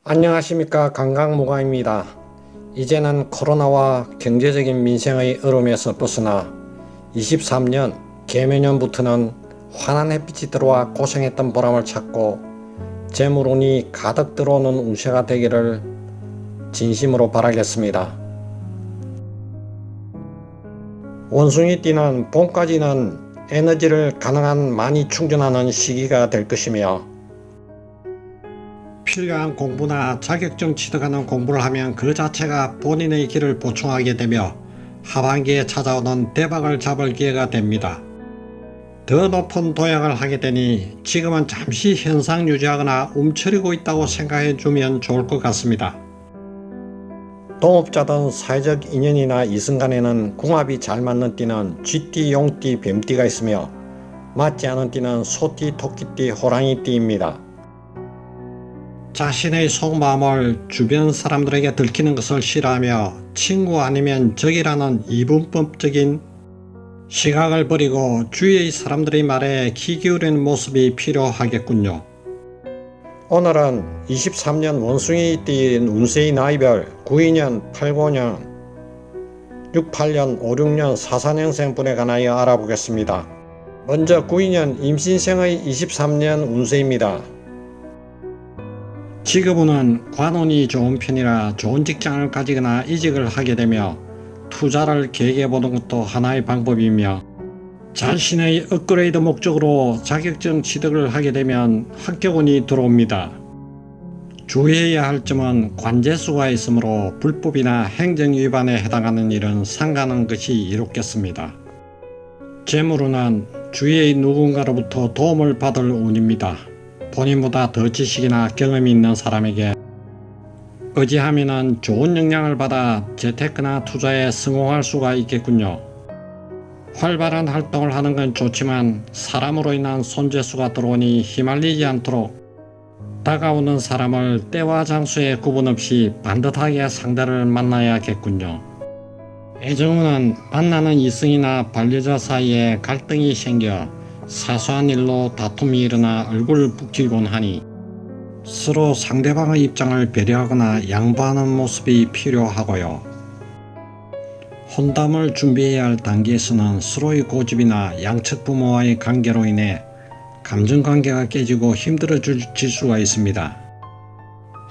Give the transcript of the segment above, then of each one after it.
안녕하십니까, 강강무가입니다. 이제는 코로나와 경제적인 민생의 어려움에서 벗어나 23년 개묘년부터는 환한 햇빛이 들어와 고생했던 보람을 찾고 재물운이 가득 들어오는 운세가 되기를 진심으로 바라겠습니다. 원숭이띠는 봄까지는 에너지를 가능한 많이 충전하는 시기가 될 것이며, 필요한 공부나 자격증 취득하는 공부를 하면 그 자체가 본인의 길을 보충하게 되며 하반기에 찾아오는 대박을 잡을 기회가 됩니다. 더 높은 도약을 하게 되니 지금은 잠시 현상 유지하거나 움츠리고 있다고 생각해 주면 좋을 것 같습니다. 동업자든 사회적 인연이나 이승간에는 궁합이 잘 맞는 띠는 쥐띠, 용띠, 뱀띠가 있으며 맞지 않은 띠는 소띠, 토끼띠, 호랑이띠입니다. 자신의 속마음을 주변 사람들에게 들키는 것을 싫어하며 친구 아니면 적이라는 이분법적인 시각을 버리고 주위의 사람들의 말에 귀 기울이는 모습이 필요하겠군요. 오늘은 23년 원숭이띠인 운세의 나이별 92년, 89년, 68년, 56년, 44년생 분에 관하여 알아보겠습니다. 먼저 92년 임신생의 23년 운세입니다. 직업운은 관운이 좋은 편이라 좋은 직장을 가지거나 이직을 하게 되며 투자를 계획해보는 것도 하나의 방법이며, 자신의 업그레이드 목적으로 자격증 취득을 하게 되면 합격운이 들어옵니다. 주의해야 할 점은 관제수가 있으므로 불법이나 행정위반에 해당하는 일은 삼가는 것이 이롭겠습니다. 재물운은 주위의 누군가로부터 도움을 받을 운입니다. 본인보다 더 지식이나 경험이 있는 사람에게 의지하면 좋은 영향을 받아 재테크나 투자에 성공할 수가 있겠군요. 활발한 활동을 하는 건 좋지만 사람으로 인한 손재수가 들어오니 휘말리지 않도록 다가오는 사람을 때와 장소에 구분 없이 반듯하게 상대를 만나야겠군요. 애정운은 만나는 이성이나 반려자 사이에 갈등이 생겨 사소한 일로 다툼이 일어나 얼굴을 붉히곤 하니 서로 상대방의 입장을 배려하거나 양보하는 모습이 필요하고요. 혼담을 준비해야 할 단계에서는 서로의 고집이나 양측 부모와의 관계로 인해 감정관계가 깨지고 힘들어질 수가 있습니다.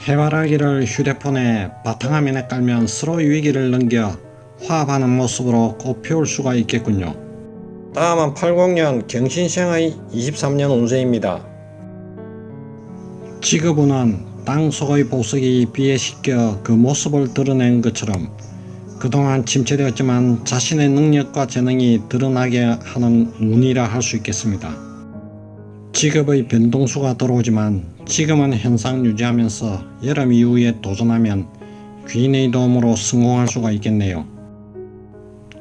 해바라기를 휴대폰에 바탕화면에 깔면 서로의 위기를 넘겨 화합하는 모습으로 꽃피울 수가 있겠군요. 다음은 80년 경신생의 23년 운세입니다. 직업운은 땅 속의 보석이 비에 씻겨 그 모습을 드러낸 것처럼 그동안 침체되었지만 자신의 능력과 재능이 드러나게 하는 운이라 할 수 있겠습니다. 직업의 변동수가 들어오지만 지금은 현상 유지하면서 여름 이후에 도전하면 귀인의 도움으로 성공할 수가 있겠네요.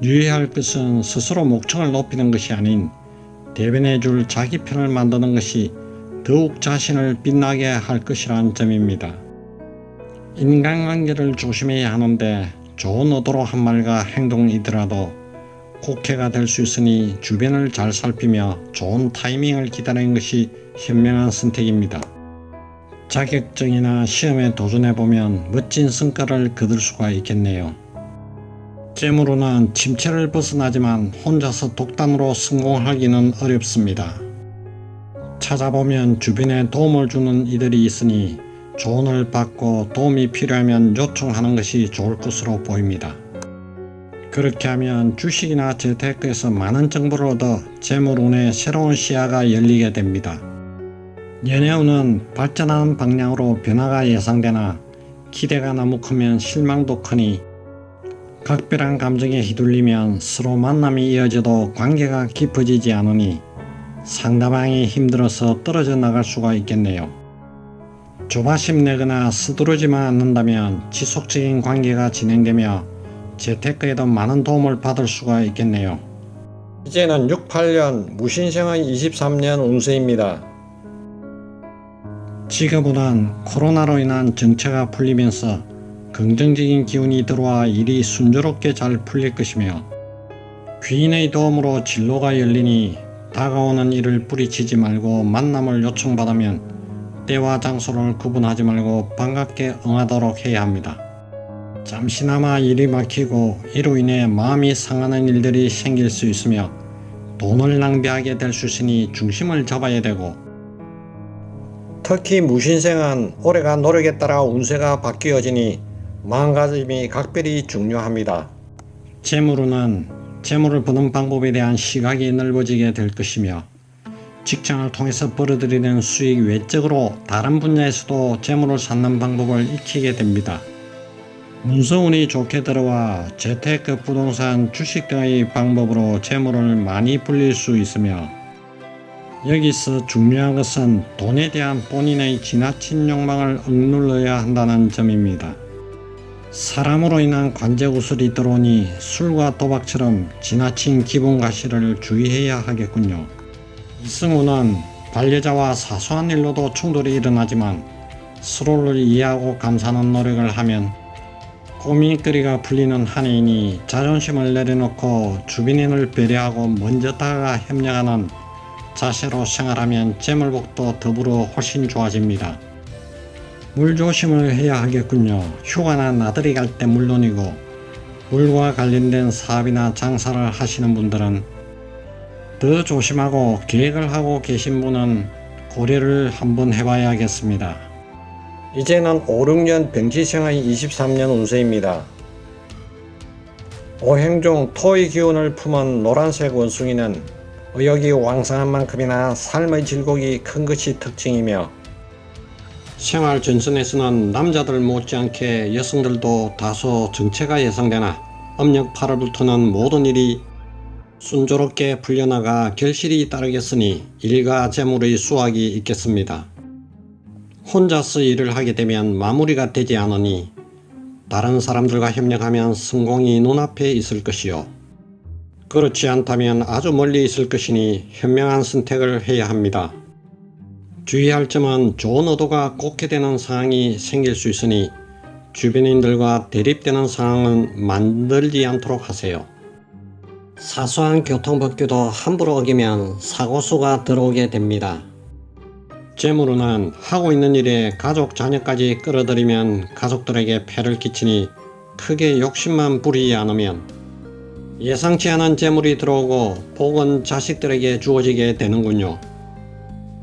유의할 것은 스스로 목청을 높이는 것이 아닌 대변해줄 자기 편을 만드는 것이 더욱 자신을 빛나게 할 것이라는 점입니다. 인간관계를 조심해야 하는데 좋은 의도로 한 말과 행동이더라도 곡해가 될 수 있으니 주변을 잘 살피며 좋은 타이밍을 기다리는 것이 현명한 선택입니다. 자격증이나 시험에 도전해보면 멋진 성과를 거둘 수가 있겠네요. 재물운은 침체를 벗어나지만 혼자서 독단으로 성공하기는 어렵습니다. 찾아보면 주변에 도움을 주는 이들이 있으니 조언을 받고 도움이 필요하면 요청하는 것이 좋을 것으로 보입니다. 그렇게 하면 주식이나 재테크에서 많은 정보를 얻어 재물운의 새로운 시야가 열리게 됩니다. 연애운은 발전하는 방향으로 변화가 예상되나 기대가 너무 크면 실망도 크니 각별한 감정에 휘둘리면 서로 만남이 이어져도 관계가 깊어지지 않으니 상대방이 힘들어서 떨어져 나갈 수가 있겠네요. 조바심 내거나 서두르지만 않는다면 지속적인 관계가 진행되며 재테크에도 많은 도움을 받을 수가 있겠네요. 이제는 68년 무신생의 23년 운세입니다. 직업운은 코로나로 인한 정체가 풀리면서 긍정적인 기운이 들어와 일이 순조롭게 잘 풀릴 것이며 귀인의 도움으로 진로가 열리니 다가오는 일을 뿌리치지 말고 만남을 요청받으면 때와 장소를 구분하지 말고 반갑게 응하도록 해야 합니다. 잠시나마 일이 막히고 이로 인해 마음이 상하는 일들이 생길 수 있으며 돈을 낭비하게 될 수 있으니 중심을 잡아야 되고, 특히 무신생은 올해가 노력에 따라 운세가 바뀌어지니 마음가짐이 각별히 중요합니다. 재물운은 재물을 버는 방법에 대한 시각이 넓어지게 될 것이며, 직장을 통해서 벌어들이는 수익 외적으로 다른 분야에서도 재물을 쌓는 방법을 익히게 됩니다. 문서운이 좋게 들어와 재테크, 부동산, 주식 등의 방법으로 재물을 많이 불릴 수 있으며, 여기서 중요한 것은 돈에 대한 본인의 지나친 욕망을 억눌러야 한다는 점입니다. 사람으로 인한 관제구설이 들어오니 술과 도박처럼 지나친 기분과시를 주의해야 하겠군요. 이승우는 반려자와 사소한 일로도 충돌이 일어나지만 서로를 이해하고 감사하는 노력을 하면 고민거리가 풀리는 한 해이니, 자존심을 내려놓고 주변인을 배려하고 먼저 다가가 협력하는 자세로 생활하면 재물복도 더불어 훨씬 좋아집니다. 물 조심을 해야 하겠군요. 휴가나 나들이 갈 때 물론이고, 물과 관련된 사업이나 장사를 하시는 분들은 더 조심하고, 계획을 하고 계신 분은 고려를 한번 해봐야겠습니다. 이제는 5, 6년 병지생의 23년 운세입니다. 오행 중 토의 기운을 품은 노란색 원숭이는 의욕이 왕성한 만큼이나 삶의 질곡이 큰 것이 특징이며, 생활 전선에서는 남자들 못지않게 여성들도 다소 정체가 예상되나 âm력 8월부터는 모든 일이 순조롭게 풀려나가 결실이 따르겠으니 일과 재물의 수확이 있겠습니다. 혼자서 일을 하게 되면 마무리가 되지 않으니 다른 사람들과 협력하면 성공이 눈앞에 있을 것이요, 그렇지 않다면 아주 멀리 있을 것이니 현명한 선택을 해야 합니다. 주의할 점은 좋은 의도가 꽂게 되는 상황이 생길 수 있으니 주변인들과 대립되는 상황은 만들지 않도록 하세요. 사소한 교통법규도 함부로 어기면 사고수가 들어오게 됩니다. 재물운은 하고 있는 일에 가족 자녀까지 끌어들이면 가족들에게 폐를 끼치니 크게 욕심만 부리지 않으면 예상치 않은 재물이 들어오고 복은 자식들에게 주어지게 되는군요.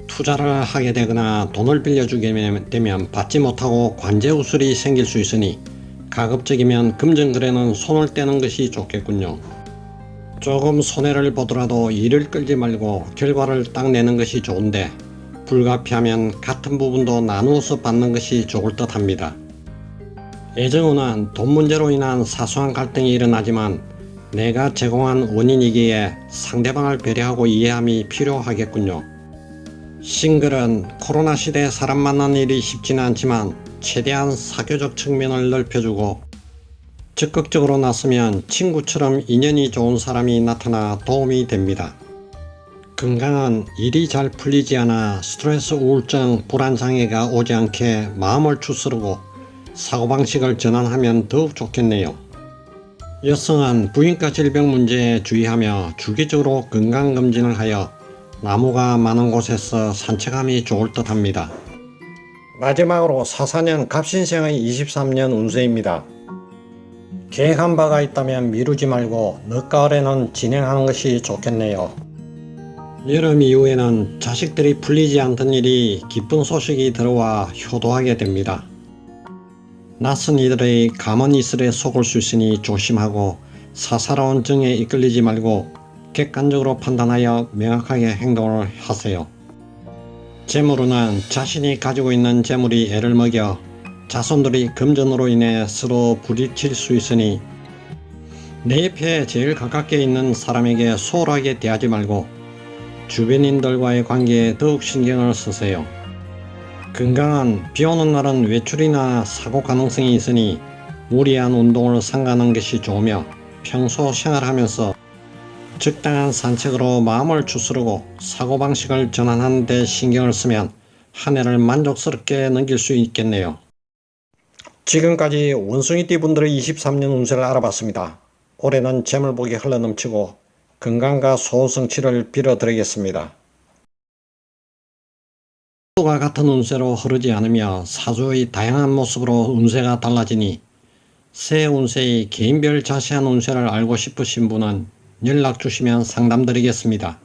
투자를 하게 되거나 돈을 빌려주게 되면 받지 못하고 관제우술이 생길 수 있으니 가급적이면 금전거래는 손을 떼는 것이 좋겠군요. 조금 손해를 보더라도 일을 끌지 말고 결과를 딱 내는 것이 좋은데, 불가피하면 같은 부분도 나누어서 받는 것이 좋을 듯 합니다. 애정운은 돈 문제로 인한 사소한 갈등이 일어나지만 내가 제공한 원인이기에 상대방을 배려하고 이해함이 필요하겠군요. 싱글은 코로나 시대에 사람 만나는 일이 쉽지는 않지만 최대한 사교적 측면을 넓혀주고 적극적으로 나서면 친구처럼 인연이 좋은 사람이 나타나 도움이 됩니다. 건강은 일이 잘 풀리지 않아 스트레스, 우울증, 불안장애가 오지 않게 마음을 추스르고 사고방식을 전환하면 더욱 좋겠네요. 여성은 부인과 질병 문제에 주의하며 주기적으로 건강검진을 하여 나무가 많은 곳에서 산책함이 좋을 듯 합니다. 마지막으로 사사년 갑신생의 23년 운세입니다. 계획한 바가 있다면 미루지 말고 늦가을에는 진행하는 것이 좋겠네요. 여름 이후에는 자식들이 풀리지 않던 일이 기쁜 소식이 들어와 효도하게 됩니다. 낯선 이들의 감언 이설에 속을 수 있으니 조심하고 사사로운 정에 이끌리지 말고 객관적으로 판단하여 명확하게 행동을 하세요. 재물운은 자신이 가지고 있는 재물이 애를 먹여 자손들이 금전으로 인해 서로 부딪힐 수 있으니 내 옆에 제일 가깝게 있는 사람에게 소홀하게 대하지 말고 주변인들과의 관계에 더욱 신경을 쓰세요. 건강은 비오는 날은 외출이나 사고 가능성이 있으니 무리한 운동을 삼가는 것이 좋으며, 평소 생활하면서 적당한 산책으로 마음을 추스르고 사고방식을 전환하는 데 신경을 쓰면 한 해를 만족스럽게 넘길 수 있겠네요. 지금까지 원숭이띠 분들의 23년 운세를 알아봤습니다. 올해는 재물복이 흘러넘치고 건강과 소원성취를 빌어드리겠습니다. 모두가 같은 운세로 흐르지 않으며 사주의 다양한 모습으로 운세가 달라지니 새 운세의 개인별 자세한 운세를 알고 싶으신 분은 연락 주시면 상담드리겠습니다.